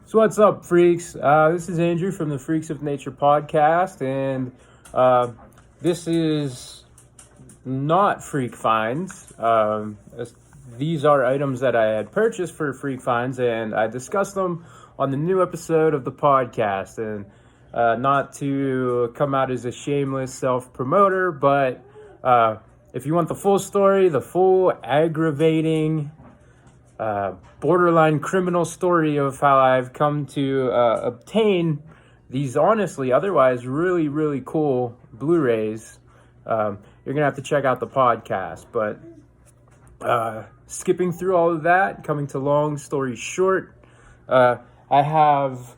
So what's up, freaks? This is Andrew from the Freaks of Nature podcast, and this is not Freak Finds. These are items that I had purchased for Freak Finds, and I discussed them on the new episode of the podcast. And not to come out as a shameless self-promoter, but if you want the full story, the full aggravating borderline criminal story of how I've come to obtain these honestly otherwise really, really cool Blu-rays, you're going to have to check out the podcast. But skipping through all of that, coming to long story short, I have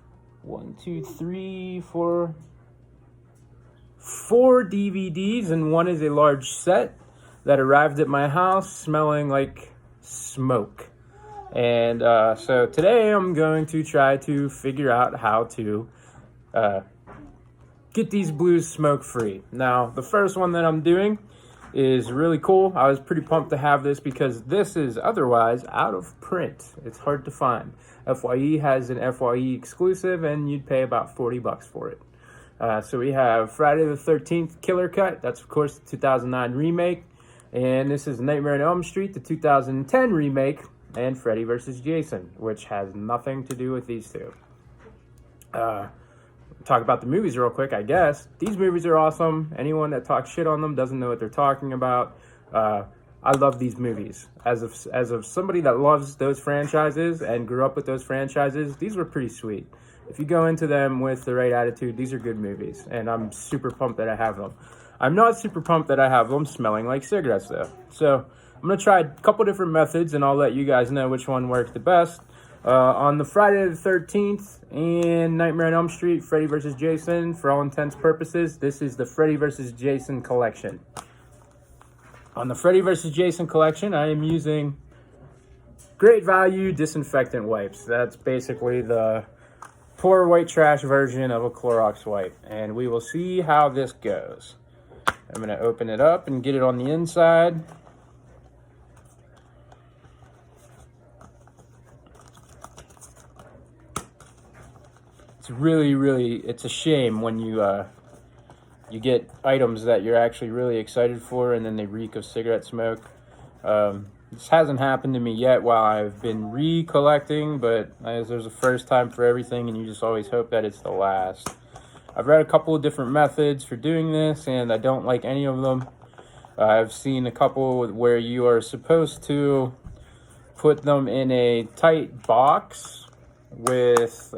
four DVDs, and one is a large set that arrived at my house smelling like smoke. And so today I'm going to try to figure out how to get these blues smoke free. Now, the first one that I'm doing is really cool. I was pretty pumped to have this because this is otherwise out of print. It's hard to find. FYE has an FYE exclusive, and you'd pay about $40 for it. So we have Friday the 13th Killer Cut. That's, of course, the 2009 remake. And this is Nightmare on Elm Street, the 2010 remake. And Freddy vs. Jason, which has nothing to do with these two. Talk about the movies real quick, I guess. These movies are awesome. Anyone that talks shit on them doesn't know what they're talking about. I love these movies. As of somebody that loves those franchises and grew up with those franchises, these were pretty sweet. If you go into them with the right attitude, these are good movies. And I'm super pumped that I have them. I'm not super pumped that I have them smelling like cigarettes, though. So I'm going to try a couple different methods, and I'll let you guys know which one works the best. On the Friday the 13th and Nightmare on Elm Street, Freddy vs. Jason, for all intents purposes, this is the Freddy vs. Jason collection. On the Freddy vs. Jason collection, I am using Great Value disinfectant wipes. That's basically the poor white trash version of a Clorox wipe, and we will see how this goes. I'm going to open it up and get it on the inside. It's really, it's a shame when you get items that you're actually really excited for and then they reek of cigarette smoke. This hasn't happened to me yet while I've been recollecting, but there's a first time for everything, and you just always hope that it's the last. I've read a couple of different methods for doing this, and I don't like any of them. I've seen a couple where you are supposed to put them in a tight box with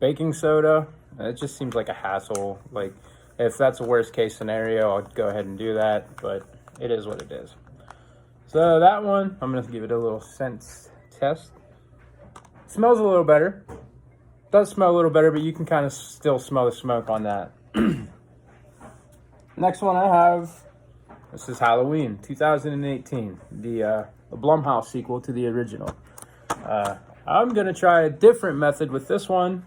baking soda. It just seems like a hassle. Like, if that's a worst case scenario, I'll go ahead and do that, but it is what it is. So that one, I'm going to give it a little scent test. It smells a little better. Does smell a little better, but you can kind of still smell the smoke on that. Next one I have, this is Halloween 2018, the Blumhouse sequel to the original. I'm going to try a different method with this one.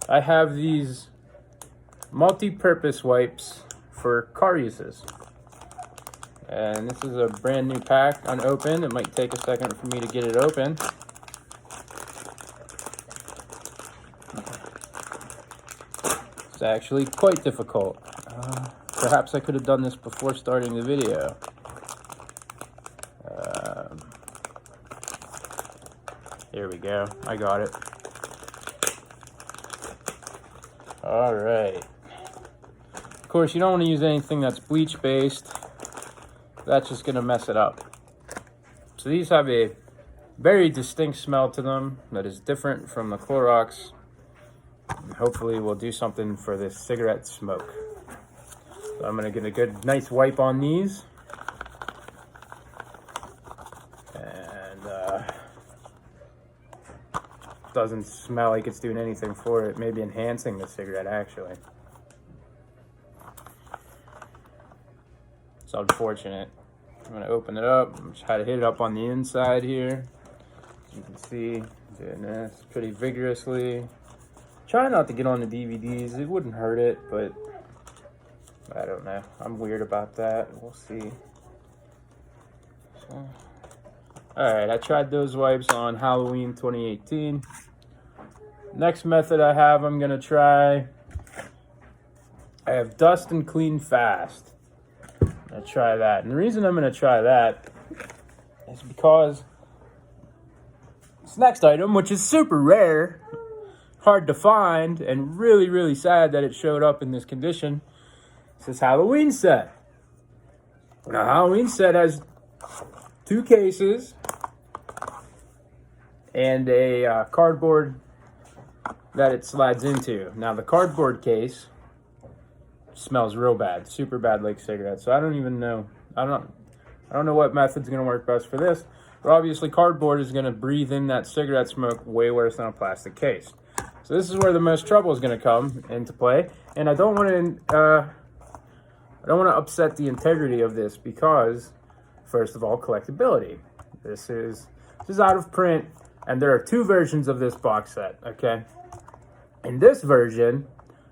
I have these multi-purpose wipes for car uses. And this is a brand new pack, unopened. It might take a second for me to get it open. It's actually quite difficult. Perhaps I could have done this before starting the video. Here we go. I got it. All right. Of course, you don't want to use anything that's bleach based. That's just going to mess it up. So these have a very distinct smell to them that is different from the Clorox. And hopefully we'll do something for this cigarette smoke. So I'm going to get a good nice wipe on these. And doesn't smell like it's doing anything for it. Maybe enhancing the cigarette, actually. It's unfortunate. I'm going to open it up. I'm going to try to hit it up on the inside here. As you can see, doing this pretty vigorously. Try not to get on the DVDs. It wouldn't hurt it, but I don't know. I'm weird about that. We'll see. So, All right, I tried those wipes on Halloween 2018. Next method I'm gonna try. I have Dust and Clean Fast. I'll try that. And the reason I'm gonna try that is because this next item, which is super rare, hard to find, and really, really sad that it showed up in this condition, is this Halloween set. Now, Halloween set has 2 cases and a cardboard that it slides into. Now, the cardboard case smells real bad, super bad, like cigarettes. So I don't even know. I don't know what method's gonna work best for this. But obviously, cardboard is gonna breathe in that cigarette smoke way worse than a plastic case. So this is where the most trouble is gonna come into play. And I don't want to upset the integrity of this because, first of all, collectability. This is out of print, and there are 2 versions of this box set. Okay, in this version,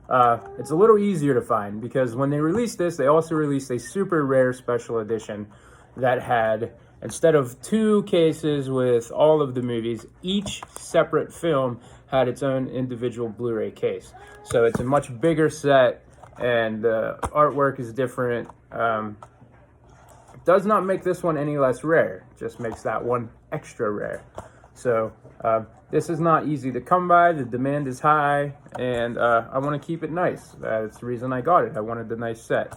it's a little easier to find because when they released this, they also released a super rare special edition that had, instead of 2 cases with all of the movies, each separate film had its own individual Blu-ray case. So it's a much bigger set, and the artwork is different. It does not make this one any less rare, just makes that one extra rare. So this is not easy to come by. The demand is high, and I want to keep it nice. That's the reason I got it. I wanted the nice set.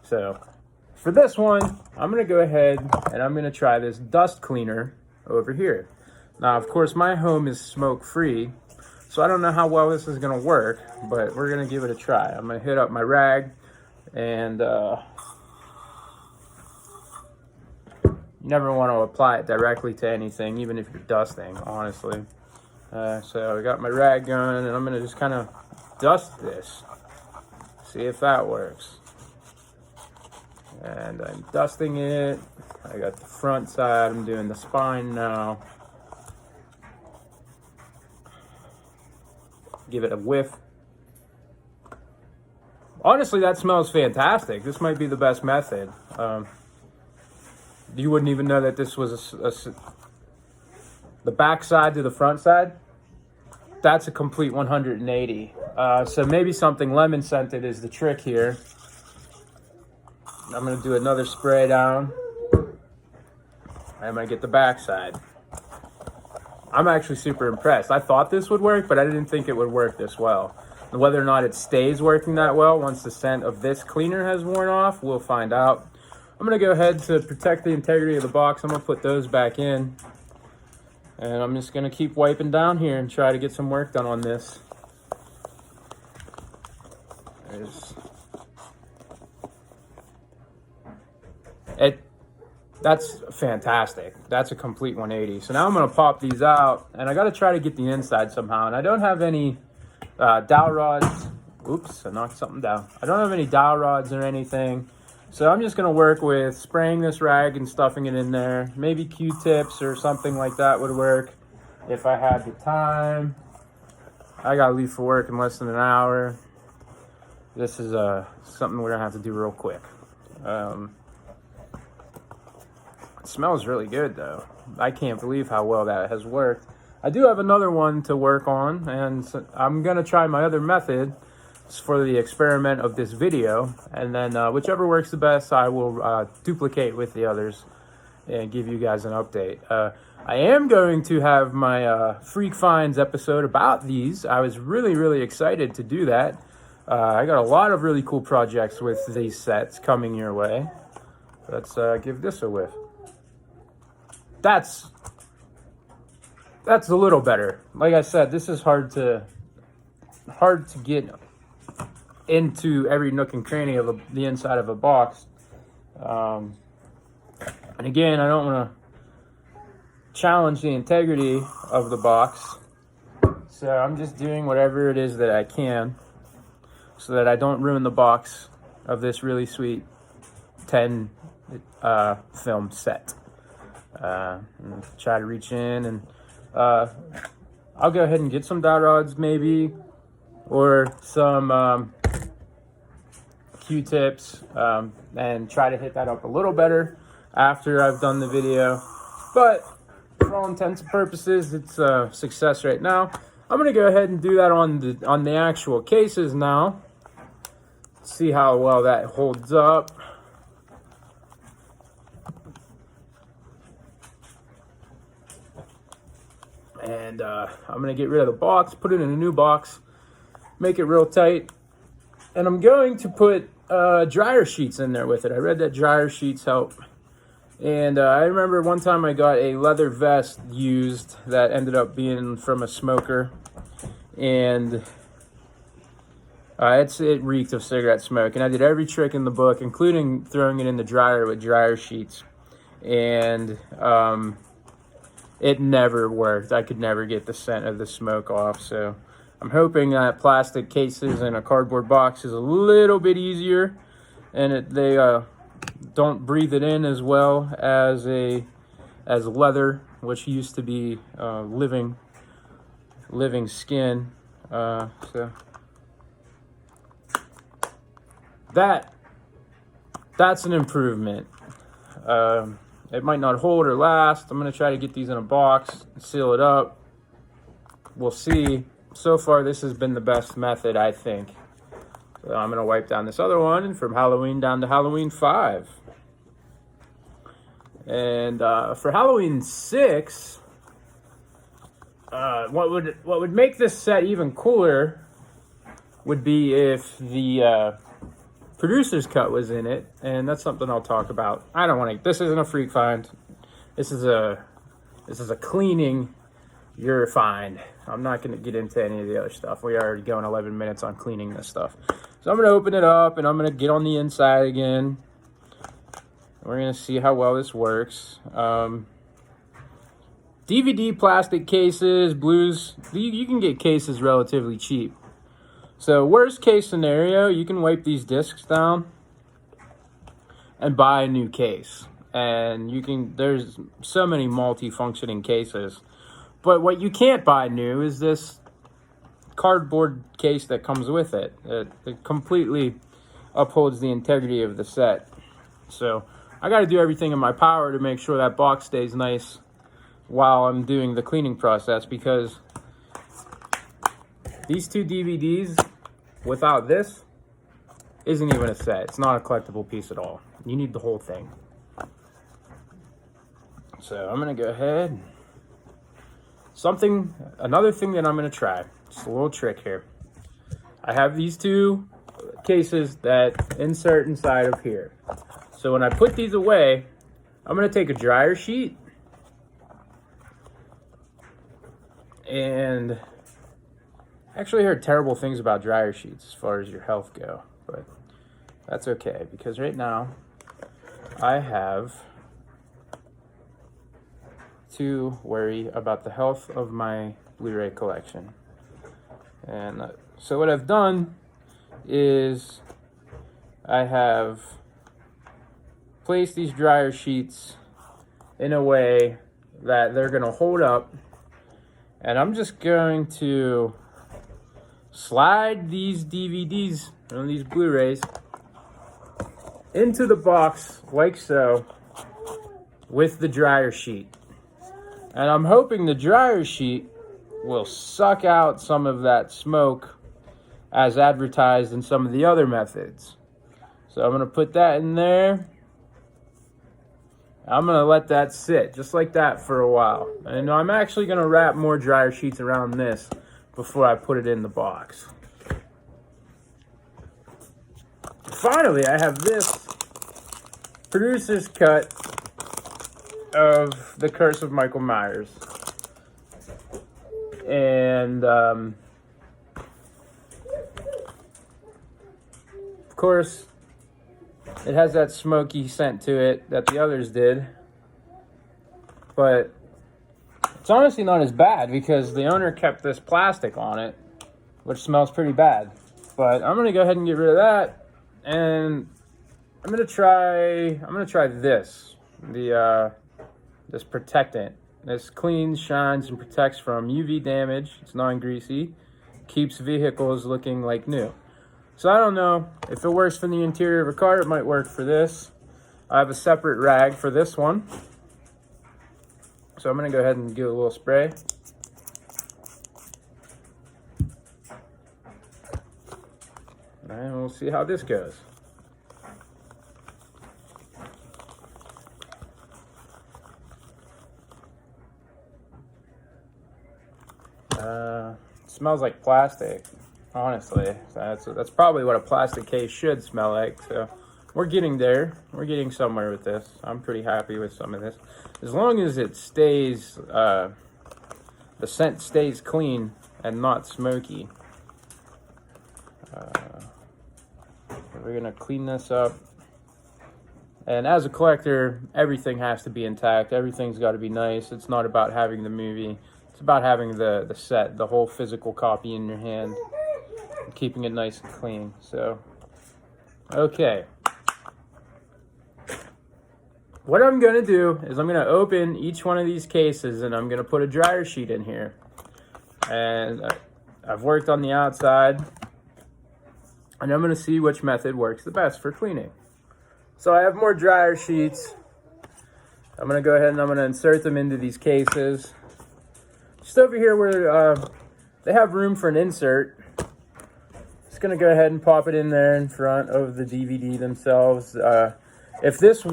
So for this one, I'm going to go ahead and I'm going to try this dust cleaner over here. Now, of course, my home is smoke-free, so I don't know how well this is going to work, but we're going to give it a try. I'm going to hit up my rag, and you never want to apply it directly to anything, even if you're dusting, honestly. So I got my rag going, and I'm going to just kind of dust this. See if that works. And I'm dusting it. I got the front side. I'm doing the spine now. Give it a whiff. Honestly, that smells fantastic. This might be the best method. You wouldn't even know that this was the back side to the front side. That's a complete 180. So maybe something lemon scented is the trick here. I'm going to do another spray down. I'm going to get the back side. I'm actually super impressed. I thought this would work, but I didn't think it would work this well. And whether or not it stays working that well once the scent of this cleaner has worn off, we'll find out. I'm going to go ahead to protect the integrity of the box. I'm going to put those back in. And I'm just going to keep wiping down here and try to get some work done on this. That's fantastic. That's a complete 180. So now I'm going to pop these out, and I got to try to get the inside somehow. And I don't have any dowel rods. Oops, I knocked something down. I don't have any dowel rods or anything. So I'm just going to work with spraying this rag and stuffing it in there. Maybe Q-tips or something like that would work if I had the time. I got to leave for work in less than an hour. This is something we're going to have to do real quick. It smells really good, though. I can't believe how well that has worked. I do have another one to work on, and so I'm going to try my other method for the experiment of this video, and then whichever works the best, I will duplicate with the others and give you guys an update. I am going to have my Freak Finds episode about these. I was really, really excited to do that. I got a lot of really cool projects with these sets coming your way. Let's give this a whiff. That's a little better. Like I said, this is hard to get into every nook and cranny of the inside of a box. And again, I don't want to challenge the integrity of the box, so I'm just doing whatever it is that I can so that I don't ruin the box of this really sweet 10 film set. Try to reach in, and I'll go ahead and get some dowel rods maybe, or some Q-tips, and try to hit that up a little better after I've done the video. But for all intents and purposes, it's a success right now. I'm gonna go ahead and do that on the actual cases now. See how well that holds up. And I'm gonna get rid of the box, put it in a new box, make it real tight. And I'm going to put dryer sheets in there with it. I read that dryer sheets help. And I remember one time I got a leather vest used that ended up being from a smoker. And it reeked of cigarette smoke. And I did every trick in the book, including throwing it in the dryer with dryer sheets. And it never worked. I could never get the scent of the smoke off. So I'm hoping that plastic cases in a cardboard box is a little bit easier, and they don't breathe it in as well as leather, which used to be living skin. So that's an improvement. It might not hold or last. I'm going to try to get these in a box and seal it up. We'll see. So far, this has been the best method, I think. So I'm going to wipe down this other one from Halloween down to Halloween 5. And for Halloween 6, what would make this set even cooler would be if the producer's cut was in it, and that's something I'll talk about. I don't want to. This isn't a freak find. This is a cleaning your find. I'm not going to get into any of the other stuff. We are already going 11 minutes on cleaning this stuff. So I'm going to open it up, and I'm going to get on the inside again. We're going to see how well this works. DVD plastic cases, blues. You can get cases relatively cheap. So worst case scenario, you can wipe these discs down and buy a new case. And there's so many multi-functioning cases. But what you can't buy new is this cardboard case that comes with it. It completely upholds the integrity of the set. So I got to do everything in my power to make sure that box stays nice while I'm doing the cleaning process, because these two DVDs without this isn't even a set. It's not a collectible piece at all. You need the whole thing. So I'm going to go ahead. Another thing that I'm going to try. Just a little trick here. I have these two cases that insert inside of here. So when I put these away, I'm going to take a dryer sheet and actually heard terrible things about dryer sheets as far as your health go, but that's okay, because right now I have to worry about the health of my Blu-ray collection. And so what I've done is I have placed these dryer sheets in a way that they're going to hold up, and I'm just going to slide these DVDs and these Blu-rays into the box like so with the dryer sheet. And I'm hoping the dryer sheet will suck out some of that smoke as advertised in some of the other methods. So I'm going to put that in there. I'm going to let that sit just like that for a while. And I'm actually going to wrap more dryer sheets around this before I put it in the box. Finally, I have this producer's cut of The Curse of Michael Myers. And of course, it has that smoky scent to it that the others did. But it's honestly not as bad because the owner kept this plastic on it, which smells pretty bad. But I'm gonna go ahead and get rid of that, and I'm gonna try this, this protectant. This cleans, shines, and protects from UV damage. It's non-greasy, keeps vehicles looking like new. So I don't know if it works for the interior of a car. It might work for this. I have a separate rag for this one. So I'm gonna go ahead and give it a little spray. And we'll see how this goes. Smells like plastic, honestly. That's probably what a plastic case should smell like. So we're getting there. We're getting somewhere with this. I'm pretty happy with some of this. As long as it stays, the scent stays clean and not smoky. We're gonna clean this up. And as a collector, everything has to be intact. Everything's got to be nice. It's not about having the movie. It's about having the set, the whole physical copy in your hand, and keeping it nice and clean. So, okay. What I'm going to do is I'm going to open each one of these cases and I'm going to put a dryer sheet in here. And I've worked on the outside. And I'm going to see which method works the best for cleaning. So I have more dryer sheets. I'm going to go ahead and I'm going to insert them into these cases. Just over here where they have room for an insert. Just going to go ahead and pop it in there in front of the DVD themselves. If this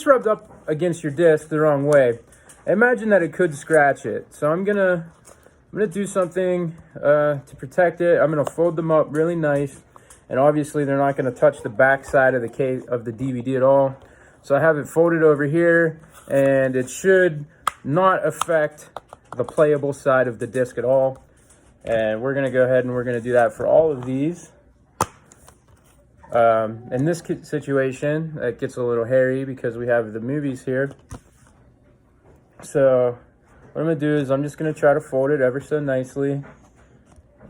rubbed up against your disc the wrong way, imagine that it could scratch it. So I'm gonna do something to protect it. I'm gonna fold them up really nice, and obviously they're not gonna touch the back side of the case of the DVD at all. So I have it folded over here, and it should not affect the playable side of the disc at all. And we're gonna go ahead and we're gonna do that for all of these. In this situation, it gets a little hairy because we have the movies here. So what I'm gonna do is I'm just gonna try to fold it ever so nicely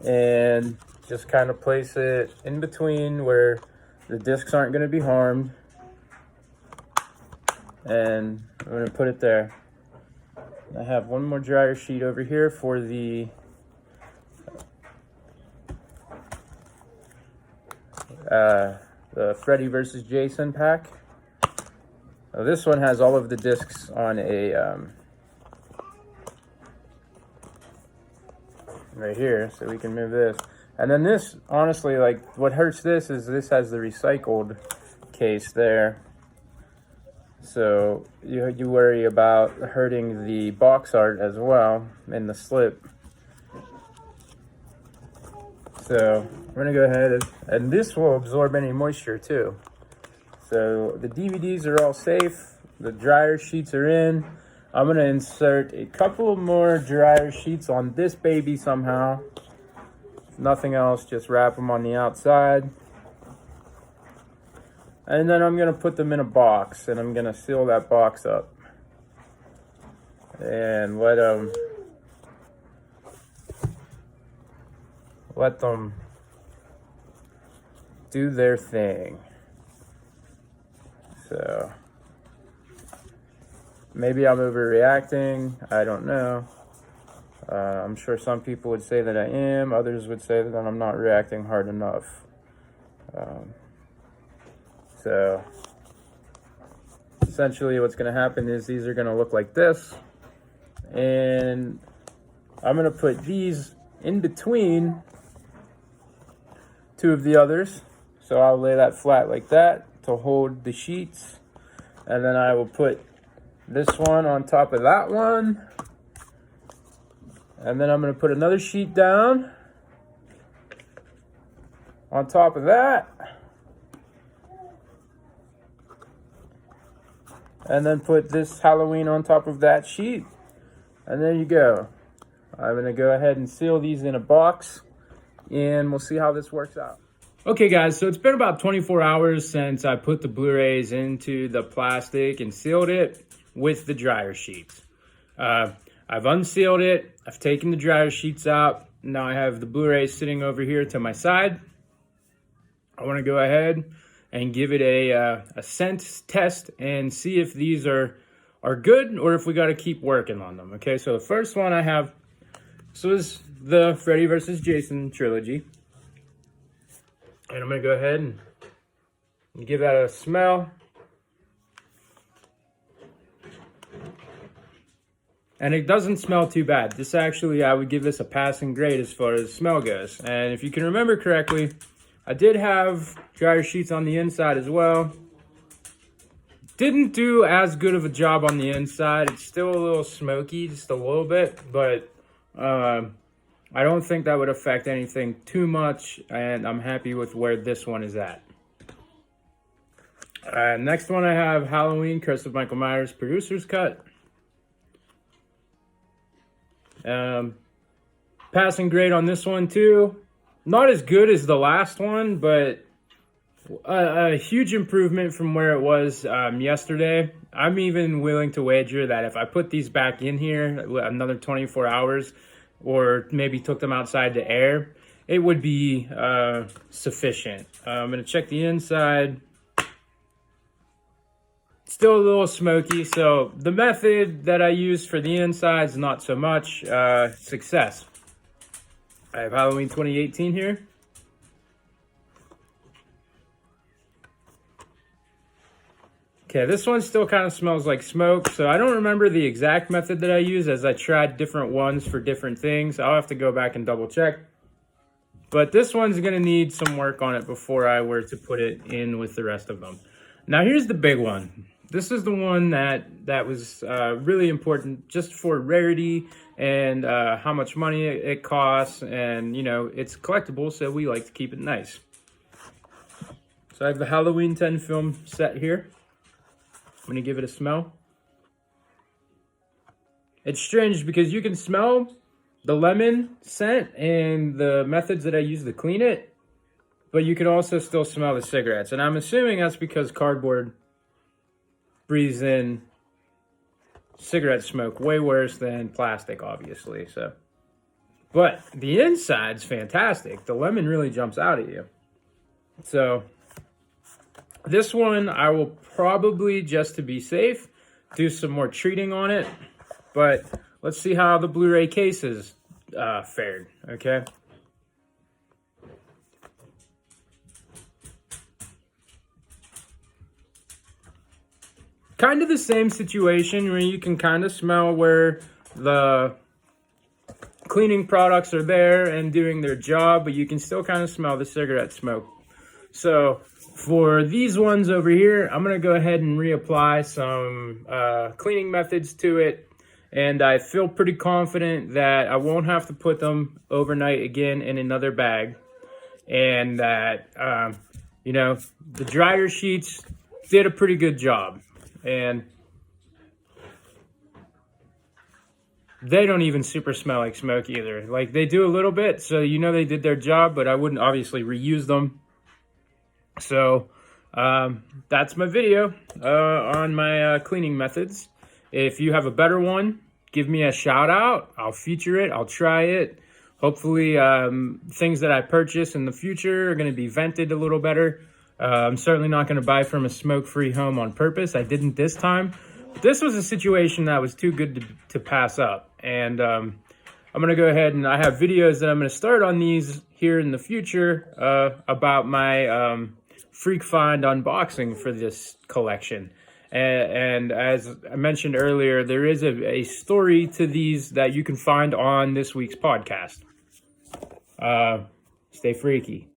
and just kind of place it in between where the discs aren't gonna be harmed. And I'm gonna put it there. I have one more dryer sheet over here for the Freddy vs. Jason pack. Now, this one has all of the discs on a right here, so we can move this. And then this, honestly, like what hurts this is this has the recycled case there. So you worry about hurting the box art as well in the slip. So we're gonna go ahead and this will absorb any moisture too. So the DVDs are all safe. The dryer sheets are in. I'm gonna insert a couple more dryer sheets on this baby somehow. If nothing else, just wrap them on the outside. And then I'm gonna put them in a box and I'm gonna seal that box up. And let them do their thing. So maybe I'm overreacting, I don't know. I'm sure some people would say that I am, others would say that I'm not reacting hard enough. So essentially what's going to happen is these are going to look like this, and I'm going to put these in between two of the others. So I'll lay that flat like that to hold the sheets, and then I will put this one on top of that one, and then I'm going to put another sheet down on top of that, and then put this Halloween on top of that sheet, and there you go. I'm going to go ahead and seal these in a box, and we'll see how this works out. Okay guys, so it's been about 24 hours since I put the Blu-rays into the plastic and sealed it with the dryer sheets. I've unsealed it, I've taken the dryer sheets out, now I have the Blu-rays sitting over here to my side. I want to go ahead and give it a scent test and see if these are good or if we got to keep working on them. Okay, so the first one I have, so is the Freddy vs. Jason trilogy. And I'm going to go ahead and give that a smell. And it doesn't smell too bad. This actually, I would give this a passing grade as far as smell goes. And if you can remember correctly, I did have dryer sheets on the inside as well. Didn't do as good of a job on the inside. It's still a little smoky, just a little bit, but I don't think that would affect anything too much, and I'm happy with where this one is at. Next one I have Halloween, Curse of Michael Myers, Producer's Cut. Passing grade on this one too. Not as good as the last one, but a huge improvement from where it was yesterday. I'm even willing to wager that if I put these back in here another 24 hours, or maybe took them outside to air, it would be sufficient. I'm going to check the inside. Still a little smoky, so the method that I use for the insides, not so much. Success. I have Halloween 2018 here. Okay, this one still kind of smells like smoke, so I don't remember the exact method that I use, as I tried different ones for different things. I'll have to go back and double check. But this one's going to need some work on it before I were to put it in with the rest of them. Now here's the big one. This is the one that was really important just for rarity and how much money it costs, and you know, it's collectible, so we like to keep it nice. So I have the Halloween 10 film set here. I'm gonna give it a smell. It's strange because you can smell the lemon scent and the methods that I use to clean it, but you can also still smell the cigarettes. And I'm assuming that's because cardboard breathes in cigarette smoke way worse than plastic, obviously. So, but the inside's fantastic. The lemon really jumps out at you. So this one, I will probably, just to be safe, do some more treating on it. But let's see how the Blu-ray cases fared, okay? Kind of the same situation where you can kind of smell where the cleaning products are there and doing their job, but you can still kind of smell the cigarette smoke. So for these ones over here, I'm going to go ahead and reapply some cleaning methods to it. And I feel pretty confident that I won't have to put them overnight again in another bag. And that, you know, the dryer sheets did a pretty good job. And they don't even super smell like smoke either. Like, they do a little bit, so you know they did their job, but I wouldn't obviously reuse them. So that's my video on my cleaning methods. If you have a better one, give me a shout out. I'll feature it. I'll try it. Hopefully things that I purchase in the future are going to be vented a little better. I'm certainly not going to buy from a smoke-free home on purpose. I didn't this time. But this was a situation that was too good to pass up. And I'm going to go ahead and I have videos that I'm going to start on these here in the future about my Freak Find unboxing for this collection. And as I mentioned earlier, there is a story to these that you can find on this week's podcast. Stay freaky.